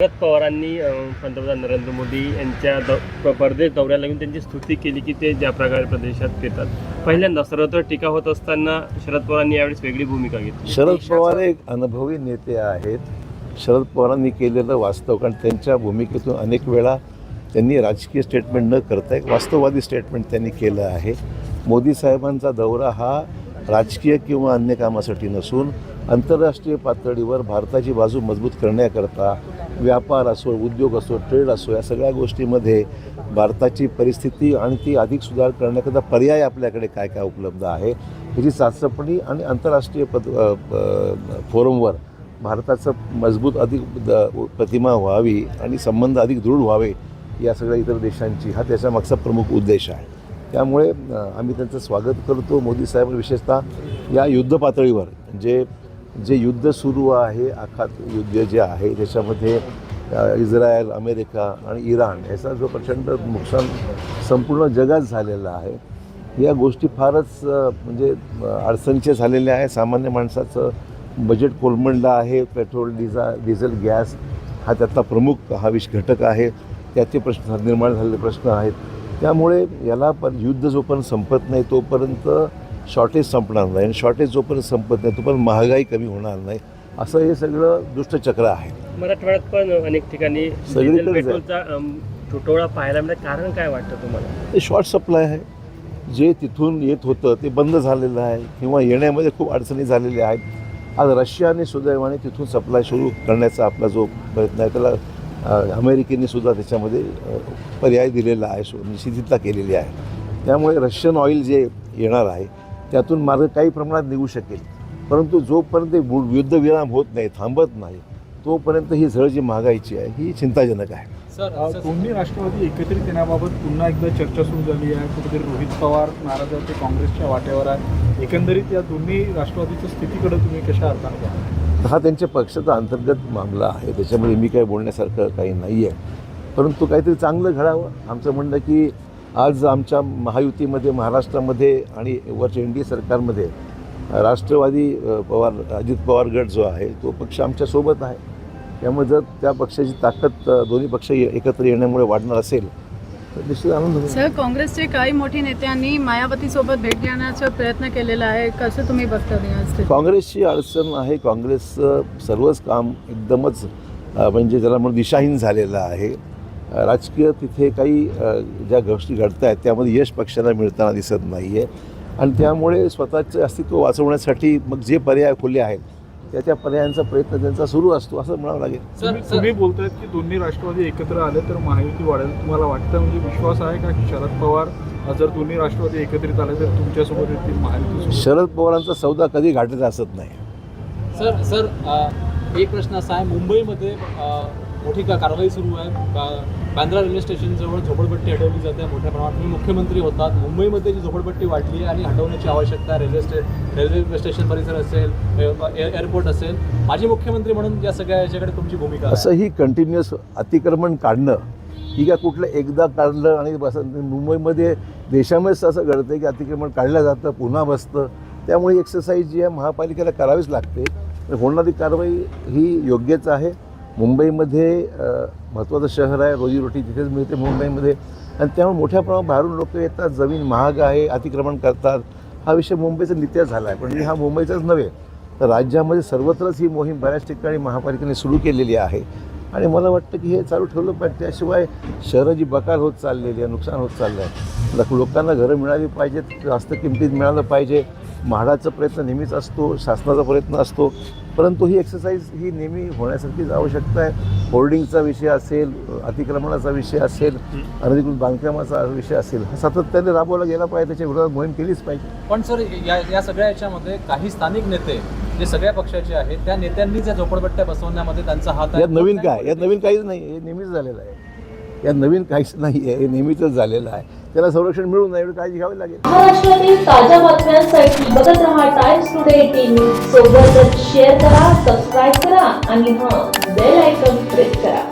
शरद पवारांनी पंतप्रधान नरेंद्र मोदी यांच्या परदेश दौऱ्याला घेऊन त्यांची स्तुती केली की ते ज्या प्रकारे प्रदेशात येतात. पहिल्यांदा सर्वत्र टीका होत असताना शरद पवारांनी यावेळेस वेगळी भूमिका घेतली. शरद पवार एक अनुभवी नेते आहेत. शरद पवारांनी केलेलं वास्तव, कारण त्यांच्या भूमिकेतून अनेक वेळा त्यांनी राजकीय स्टेटमेंट न करता एक वास्तववादी स्टेटमेंट त्यांनी केलं आहे. मोदी साहेबांचा दौरा हा राजकीय किंवा अन्य कामासाठी नसून आंतरराष्ट्रीय पातळीवर भारताची बाजू मजबूत करण्याकरता, व्यापार असो, उद्योग असो, ट्रेड असो, या सगळ्या गोष्टीमध्ये भारताची परिस्थिती आणि ती अधिक सुधार करण्याकरता पर्याय आपल्याकडे काय काय उपलब्ध आहे याची चाचपणी आणि आंतरराष्ट्रीय फोरमवर भारताचं मजबूत अधिक प्रतिमा व्हावी आणि संबंध अधिक दृढ व्हावे या सगळ्या इतर देशांची, हा त्याचा मागचा प्रमुख उद्देश आहे. त्यामुळे आम्ही त्यांचं स्वागत करतो. मोदी साहेब विशेषतः या युद्ध पातळीवर जे युद्ध सुरू आहे, आखात युद्ध जे आहे त्याच्यामध्ये इस्रायल, अमेरिका आणि इराण याचा जो प्रचंड नुकसान संपूर्ण जगात झालेलं आहे, या गोष्टी फारच म्हणजे अडचणीच्या झालेल्या आहे. सामान्य माणसाचं बजेट कोलमडलं आहे. पेट्रोल, डिझेल, गॅस हा त्यातला प्रमुख घटक आहे. त्याचे प्रश्न निर्माण झालेले प्रश्न आहेत. त्यामुळे याला युद्ध जोपर्यंत संपत नाही तोपर्यंत शॉर्टेज संपणार नाही, आणि शॉर्टेज जोपर्यंत संपत नाही तोपर्यंत महागाई कमी होणार नाही, असं हे सगळं दुष्टचक्र आहे. मराठवाड्यात पण अनेक ठिकाणी पेट्रोलचा तुटवडा पाहायला मिळाला. कारण काय वाटतं तुम्हाला? ते शॉर्ट सप्लाय आहे. जे तिथून येत होतं ते बंद झालेलं आहे किंवा येण्यामध्ये खूप अडचणी झालेल्या आहेत. आज रशियाने सुदैवाने तिथून सप्लाय सुरू करण्याचा आपला जो प्रयत्न आहे त्याला अमेरिकेने सुद्धा त्याच्यामध्ये पर्याय दिलेला आहे, निश्चितता केलेली आहे. त्यामुळे रशियन ऑइल जे येणार आहे त्यातून मार्ग काही प्रमाणात निघू शकेल. परंतु जोपर्यंत युद्धविराम होत नाही, थांबत नाही, तोपर्यंत ही झळ जी महागाईची आहे ही चिंताजनक आहे. सर, दोन्ही राष्ट्रवादी एकत्रित येण्याबाबत पुन्हा एकदा चर्चा सुरू झाली आहे. कुठेतरी रोहित पवार नाराज आहेत, ते काँग्रेसच्या वाटेवर आहे. एकंदरीत या दोन्ही राष्ट्रवादीच्या स्थितीकडे तुम्ही कशा अर्थाने पाहता? हा त्यांच्या पक्षाचा अंतर्गत मामला आहे, त्याच्यामध्ये मी काही बोलण्यासारखं काही नाही आहे. परंतु काहीतरी चांगलं घडावं. आमचं म्हणणं की आज आमच्या महायुतीमध्ये, महाराष्ट्रामध्ये आणि वरच्या NDA सरकारमध्ये राष्ट्रवादी अजित पवार गट जो आहे तो पक्ष आमच्यासोबत आहे. त्यामुळे जर त्या पक्षाची ताकद दोन्ही पक्ष एकत्र येण्यामुळे वाढणार असेल तर निश्चित आनंद होईल. सर, काँग्रेसचे काही मोठे नेत्यांनी मायावतीसोबत भेट घेण्याचा प्रयत्न केलेला आहे. कसं तुम्ही बघता? काँग्रेसची अडचण आहे. काँग्रेसचं सर्वच काम एकदमच म्हणजे ज्याला म्हणून दिशाहीन झालेलं आहे. राजकीय तिथे काही ज्या गोष्टी घडत आहेत त्यामध्ये यश पक्षाला मिळताना दिसत नाही आहे, आणि त्यामुळे स्वतःचं अस्तित्व वाचवण्यासाठी मग जे पर्याय खुले आहेत त्या पर्यायांचा प्रयत्न त्यांचा सुरू असतो असं म्हणावं लागेल. तुम्ही बोलतायत की दोन्ही राष्ट्रवादी एकत्र आले तर महायुती वाढेल. तुम्हाला वाटतं, म्हणजे विश्वास आहे का की शरद पवार जर दोन्ही राष्ट्रवादी एकत्रित आले तर तुमच्यासोबत येतील महायुती? शरद पवारांचा सौदा कधी घाटायचा असत नाही. सर, एक प्रश्न असा आहे, मुंबईमध्ये मोठी कारवाई सुरू आहे. बांद्रा रेल्वे स्टेशनजवळ झोपडपट्टी हटवली जाते मोठ्या प्रमाणात. तुम्ही मुख्यमंत्री होतात. मुंबईमध्ये जी झोपडपट्टी वाढली आहे आणि हटवण्याची आवश्यकता, रेल्वे स्टेशन परिसर असेल, एअरपोर्ट असेल, माजी मुख्यमंत्री म्हणून या सगळ्या याच्याकडे तुमची भूमिका? असं ही कंटिन्युअस अतिक्रमण काढणं ही काय कुठलं एकदा काढलं आणि बस. मुंबईमध्ये देशामध्येच असं घडतं की अतिक्रमण काढलं जातं, पुन्हा बसतं. त्यामुळे एक्सरसाइज जी आहे महापालिकेला करावीच लागते. होणारी कारवाई ही योग्यच आहे. मुंबईमध्ये महत्त्वाचं शहर आहे, रोजीरोटी तिथेच मिळते मुंबईमध्ये, आणि त्यामुळे मोठ्या प्रमाणात बाहेरून लोक येतात. जमीन महाग आहे, अतिक्रमण करतात. हा विषय मुंबईचा नित्य झाला आहे. पण हा मुंबईचाच नव्हे तर राज्यामध्ये सर्वत्रच ही मोहीम बऱ्याच ठिकाणी महापालिकेने सुरू केलेली आहे, आणि मला वाटतं की हे चालू ठेवलं पाहिजे. त्याशिवाय शहरं जी बकाल होत चाललेली आहे, नुकसान होत चाललं आहे. लोकांना घरं मिळाली पाहिजेत, जास्त किमतीत मिळालं पाहिजे. म्हाडाचा प्रयत्न नेहमीच असतो, शासनाचा प्रयत्न असतो, परंतु ही एक्सरसाइज ही नेहमी होण्यासारखीच आवश्यकता आहे. होर्डिंगचा विषय असेल, अतिक्रमणाचा विषय असेल, अनधिकृत बांधकामाचा विषय असेल, हा सातत्याने राबवला गेला पाहिजे. त्याच्या विरोधात मोहीम केलीच पाहिजे. पण सर, या सगळ्या याच्यामध्ये काही स्थानिक नेते जे सगळ्या पक्षाचे आहेत त्या नेत्यांनी ज्या झोपडपट्ट्या बसवण्यामध्ये त्यांचा हात आहे. यात नवीन काय? यात नवीन काहीच नाही. हे नेहमीच झालेलं आहे. यात नवीन काहीच नाही आहे. हे नेहमीच झालेलं आहे. त्याला संरक्षण मिळून नाही, एवढी काळजी घ्यावी लागेल. महाराष्ट्रातील ताज्या बातम्यांसाठी बघत रहा टाइम्स टुडे 18 सोबतच शेअर करा, सबस्क्राईब करा आणि बेल आयकॉन प्रेस करा.